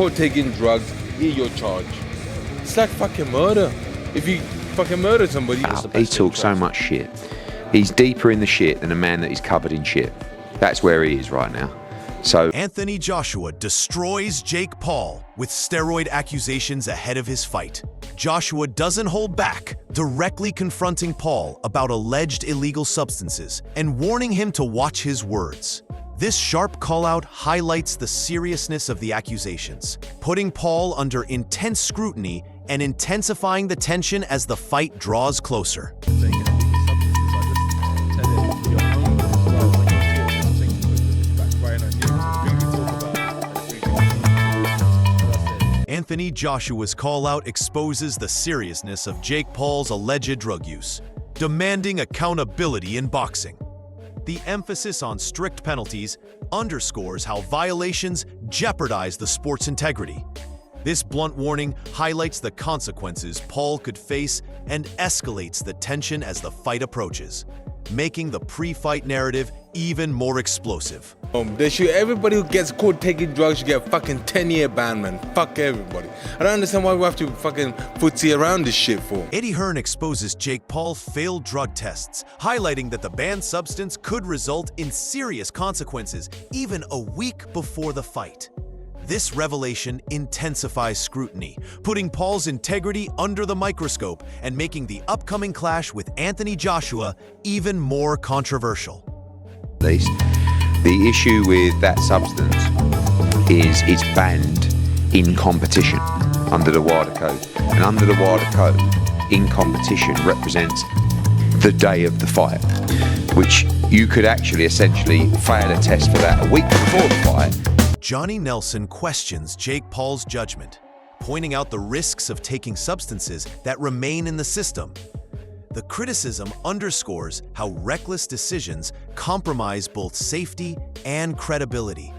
caught taking drugs, you're charged. It's like fucking murder. If you fucking murder somebody. He talks so much shit. He's deeper in the shit than a man that is covered in shit. That's where he is right now. So Anthony Joshua destroys Jake Paul with steroid accusations ahead of his fight. Joshua doesn't hold back, directly confronting Paul about alleged illegal substances and warning him to watch his words. This sharp call-out highlights the seriousness of the accusations, putting Paul under intense scrutiny and intensifying the tension as the fight draws closer. Anthony Joshua's call-out exposes the seriousness of Jake Paul's alleged drug use, demanding accountability in boxing. The emphasis on strict penalties underscores how violations jeopardize the sport's integrity. This blunt warning highlights the consequences Paul could face and escalates the tension as the fight approaches, making the pre-fight narrative even more explosive. They should, everybody who gets caught taking drugs should get a fucking 10-year ban, man. Fuck everybody. I don't understand why we have to fucking footsie around this shit for. Eddie Hearn exposes Jake Paul's failed drug tests, highlighting that the banned substance could result in serious consequences even a week before the fight. This revelation intensifies scrutiny, putting Paul's integrity under the microscope and making the upcoming clash with Anthony Joshua even more controversial. at least, the issue with that substance is it's banned in competition under the WADA code. And under the WADA code, in competition represents the day of the fight, which you could actually essentially fail a test for that a week before the fight. Johnny Nelson questions Jake Paul's judgment, pointing out the risks of taking substances that remain in the system. The criticism underscores how reckless decisions compromise both safety and credibility,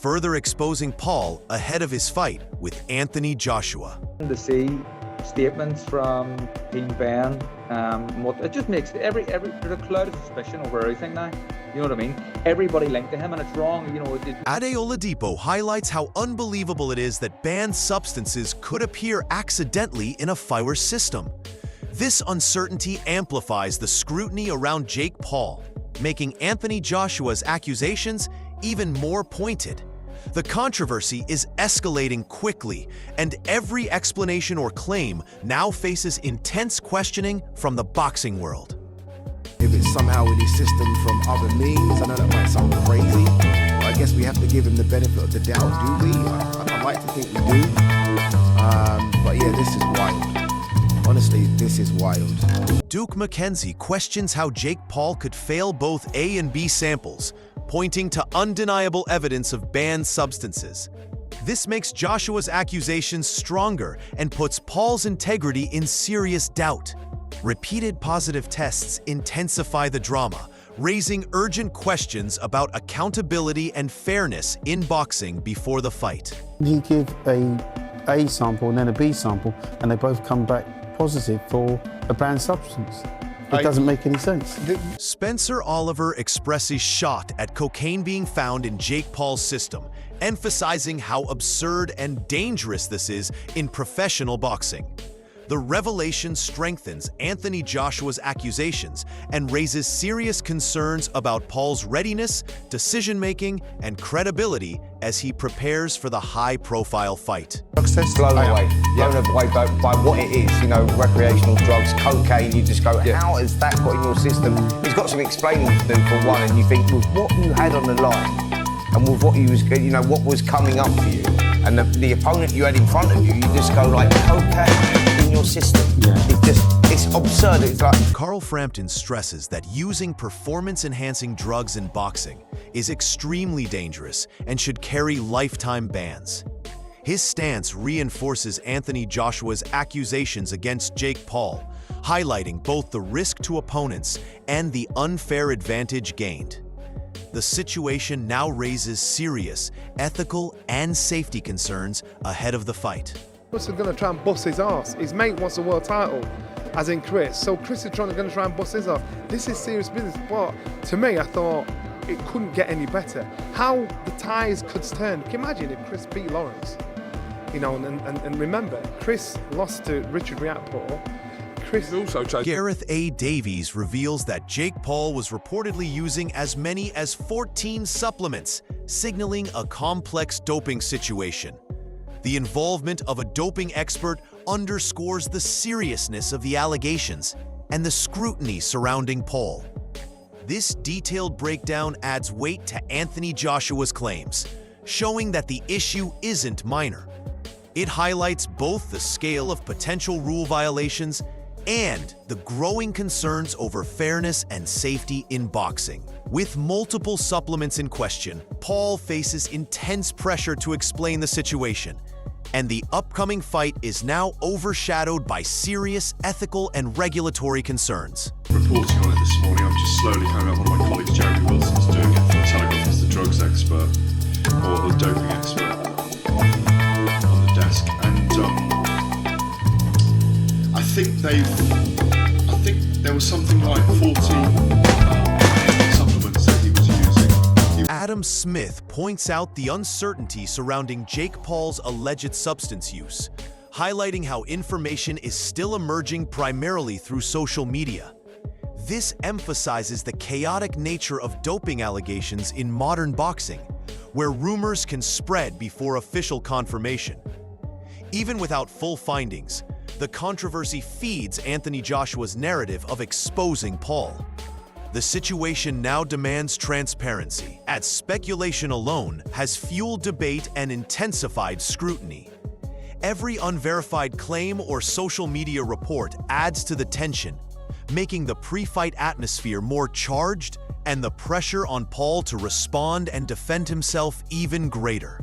further exposing Paul ahead of his fight with Anthony Joshua. To see statements from Team Ben, it just makes there's a cloud of suspicion over everything now. You know what I mean? Everybody linked to him, and it's wrong. You know. Ade Oladipo highlights how unbelievable it is that banned substances could appear accidentally in a fighter's system. This uncertainty amplifies the scrutiny around Jake Paul, making Anthony Joshua's accusations even more pointed. The controversy is escalating quickly, and every explanation or claim now faces intense questioning from the boxing world. If it's somehow in his system from other means, I know that might sound crazy, but I guess we have to give him the benefit of the doubt, do we? I'd like to think we do. But yeah, this is wild. Honestly, this is wild. Duke McKenzie questions how Jake Paul could fail both A and B samples, pointing to undeniable evidence of banned substances. This makes Joshua's accusations stronger and puts Paul's integrity in serious doubt. Repeated positive tests intensify the drama, raising urgent questions about accountability and fairness in boxing before the fight. You give a sample and then a B sample, and they both come back positive for a banned substance. It doesn't make any sense. Spencer Oliver expresses shock at cocaine being found in Jake Paul's system, emphasizing how absurd and dangerous this is in professional boxing. The revelation strengthens Anthony Joshua's accusations and raises serious concerns about Paul's readiness, decision-making, and credibility as he prepares for the high-profile fight. Blown away by what it is, you know, recreational drugs, cocaine. You just go, how has that got in your system? He's got some explaining to do for one, and you think, with what you had on the line, and with what you was, you know, what was coming up for you, and the opponent you had in front of you, you just go like, cocaine in your system. It's absurd. It's like Carl Frampton stresses that using performance-enhancing drugs in boxing is extremely dangerous and should carry lifetime bans. His stance reinforces Anthony Joshua's accusations against Jake Paul, highlighting both the risk to opponents and the unfair advantage gained. The situation now raises serious ethical and safety concerns ahead of the fight. Chris is going to try and bust his arse. His mate wants a world title, as in Chris. So Chris is going to try and bust his arse. This is serious business. But to me, I thought it couldn't get any better. How the ties could turn. Can you imagine if Chris beat Lawrence? You know, and remember, Chris lost to Richard Riakporhe. Chris Also tried. Gareth A. Davies reveals that Jake Paul was reportedly using as many as 14 supplements, signaling a complex doping situation. The involvement of a doping expert underscores the seriousness of the allegations and the scrutiny surrounding Paul. This detailed breakdown adds weight to Anthony Joshua's claims, showing that the issue isn't minor. It highlights both the scale of potential rule violations and the growing concerns over fairness and safety in boxing. With multiple supplements in question, Paul faces intense pressure to explain the situation, and the upcoming fight is now overshadowed by serious ethical and regulatory concerns. Reporting on it this morning, I'm just slowly coming up. One of my colleagues, Jeremy Wilson's doing it for Telegraph as the drugs expert, or the doping expert on the desk. And I think there was something like 14 supplements that he was using. Adam Smith points out the uncertainty surrounding Jake Paul's alleged substance use, highlighting how information is still emerging primarily through social media. This emphasizes the chaotic nature of doping allegations in modern boxing, where rumors can spread before official confirmation. Even without full findings, the controversy feeds Anthony Joshua's narrative of exposing Paul. The situation now demands transparency, as speculation alone has fueled debate and intensified scrutiny. Every unverified claim or social media report adds to the tension, making the pre-fight atmosphere more charged and the pressure on Paul to respond and defend himself even greater.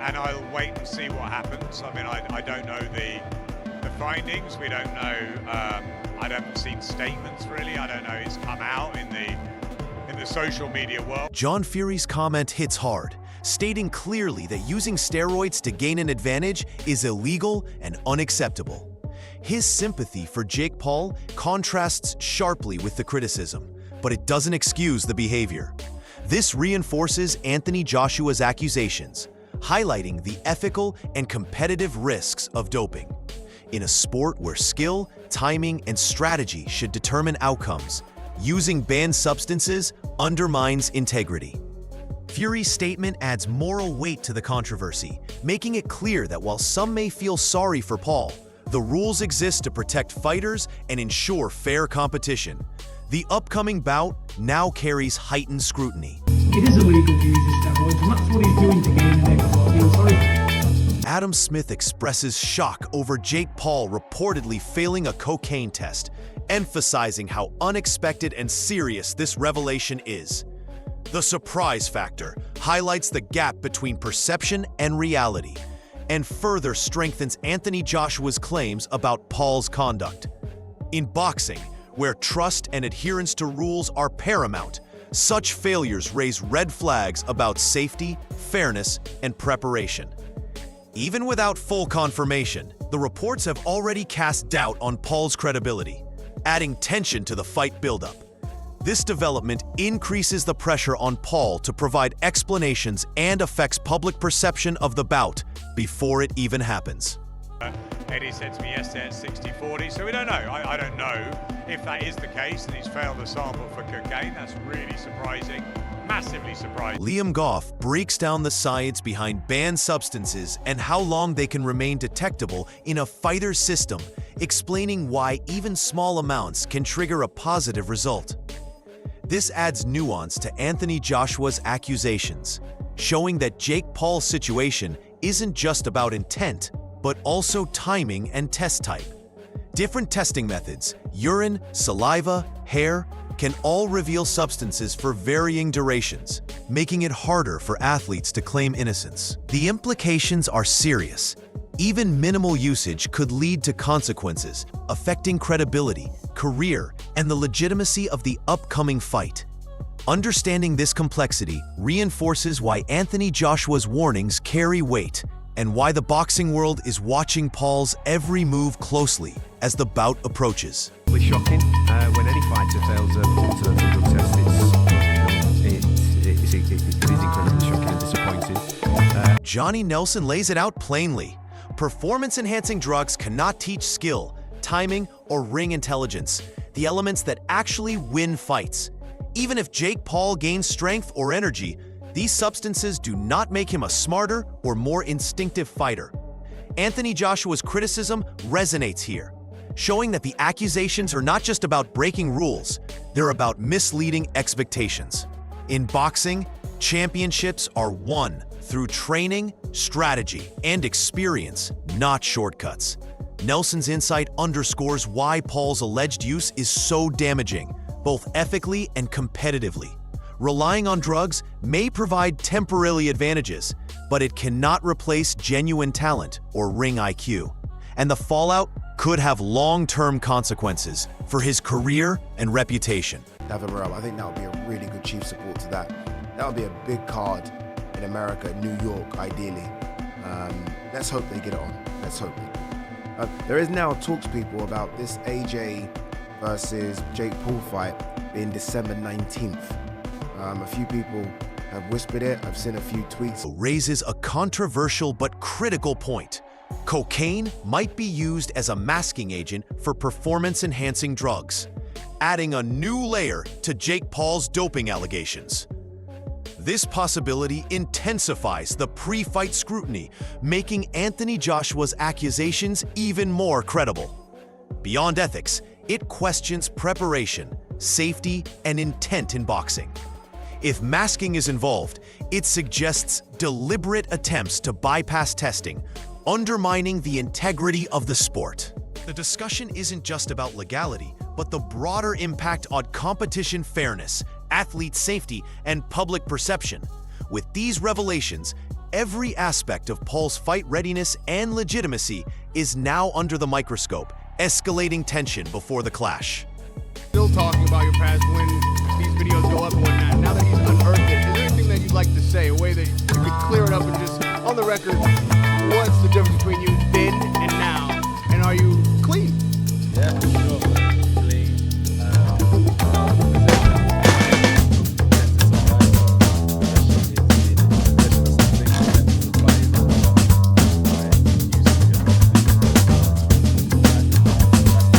And I'll wait and see what happens. I mean, I don't know the findings. We don't know. I haven't seen statements really. I don't know. It's come out in the social media world. John Fury's comment hits hard, stating clearly that using steroids to gain an advantage is illegal and unacceptable. His sympathy for Jake Paul contrasts sharply with the criticism, but it doesn't excuse the behavior. This reinforces Anthony Joshua's accusations, highlighting the ethical and competitive risks of doping. In a sport where skill, timing, and strategy should determine outcomes, using banned substances undermines integrity. Fury's statement adds moral weight to the controversy, making it clear that while some may feel sorry for Paul, the rules exist to protect fighters and ensure fair competition. The upcoming bout now carries heightened scrutiny. It is illegal to use the steroids, and that's what he's doing to gain an extra. I feel sorry for him. Adam Smith expresses shock over Jake Paul reportedly failing a cocaine test, emphasizing how unexpected and serious this revelation is. The surprise factor highlights the gap between perception and reality, and further strengthens Anthony Joshua's claims about Paul's conduct. In boxing, where trust and adherence to rules are paramount, such failures raise red flags about safety, fairness, and preparation. Even without full confirmation, the reports have already cast doubt on Paul's credibility, adding tension to the fight buildup. This development increases the pressure on Paul to provide explanations and affects public perception of the bout before it even happens. Eddie said to me yesterday at 60-40, so we don't know. I don't know if that is the case and he's failed a sample for cocaine. That's really surprising, massively surprising. Liam Goff breaks down the science behind banned substances and how long they can remain detectable in a fighter's system, explaining why even small amounts can trigger a positive result. This adds nuance to Anthony Joshua's accusations, showing that Jake Paul's situation isn't just about intent, but also timing and test type. Different testing methods, urine, saliva, hair, can all reveal substances for varying durations, making it harder for athletes to claim innocence. The implications are serious. Even minimal usage could lead to consequences, affecting credibility, career, and the legitimacy of the upcoming fight. Understanding this complexity reinforces why Anthony Joshua's warnings carry weight, and why the boxing world is watching Paul's every move closely as the bout approaches. It's shocking when any fighter fails a drug test. It is incredibly shocking and disappointing. Johnny Nelson lays it out plainly. Performance-enhancing drugs cannot teach skill, timing, or ring intelligence, the elements that actually win fights. Even if Jake Paul gains strength or energy, these substances do not make him a smarter or more instinctive fighter. Anthony Joshua's criticism resonates here, showing that the accusations are not just about breaking rules, they're about misleading expectations. In boxing, championships are won through training, strategy, and experience, not shortcuts. Nelson's insight underscores why Paul's alleged use is so damaging, both ethically and competitively. Relying on drugs may provide temporary advantages, but it cannot replace genuine talent or ring IQ. And the fallout could have long-term consequences for his career and reputation. David Morrell, I think that would be a really good chief support to that. That would be a big card in America, New York, ideally. Let's hope they get it on. Let's hope they do. There is now talks, people, about this AJ versus Jake Paul fight being December 19th. A few people have whispered it. I've seen a few tweets. Raises a controversial but critical point. Cocaine might be used as a masking agent for performance-enhancing drugs, adding a new layer to Jake Paul's doping allegations. This possibility intensifies the pre-fight scrutiny, making Anthony Joshua's accusations even more credible. Beyond ethics, it questions preparation, safety, and intent in boxing. If masking is involved, it suggests deliberate attempts to bypass testing, undermining the integrity of the sport. The discussion isn't just about legality, but the broader impact on competition fairness, athlete safety, and public perception. With these revelations, every aspect of Paul's fight readiness and legitimacy is now under the microscope, escalating tension before the clash. Still talking about your past when these videos go up and whatnot. Now that he's unearthed it, is there anything that you'd like to say, a way that you could clear it up and just, on the record, what's the difference between you then and now? And are you clean? Yeah, for sure. Clean.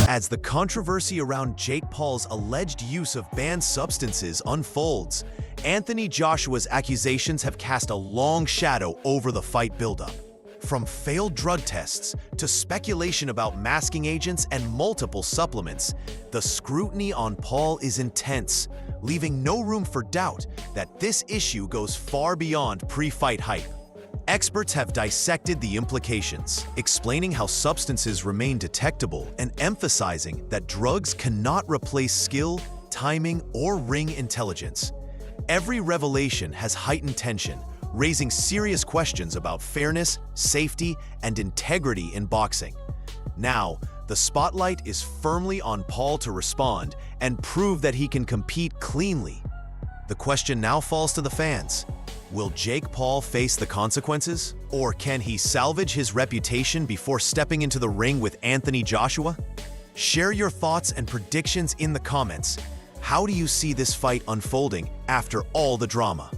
As the controversy around Jake Paul's alleged use of banned substances unfolds, Anthony Joshua's accusations have cast a long shadow over the fight buildup. From failed drug tests to speculation about masking agents and multiple supplements, the scrutiny on Paul is intense, leaving no room for doubt that this issue goes far beyond pre-fight hype. Experts have dissected the implications, explaining how substances remain detectable and emphasizing that drugs cannot replace skill, timing, or ring intelligence. Every revelation has heightened tension, raising serious questions about fairness, safety, and integrity in boxing. Now, the spotlight is firmly on Paul to respond and prove that he can compete cleanly. The question now falls to the fans. Will Jake Paul face the consequences? Or can he salvage his reputation before stepping into the ring with Anthony Joshua? Share your thoughts and predictions in the comments. How do you see this fight unfolding after all the drama?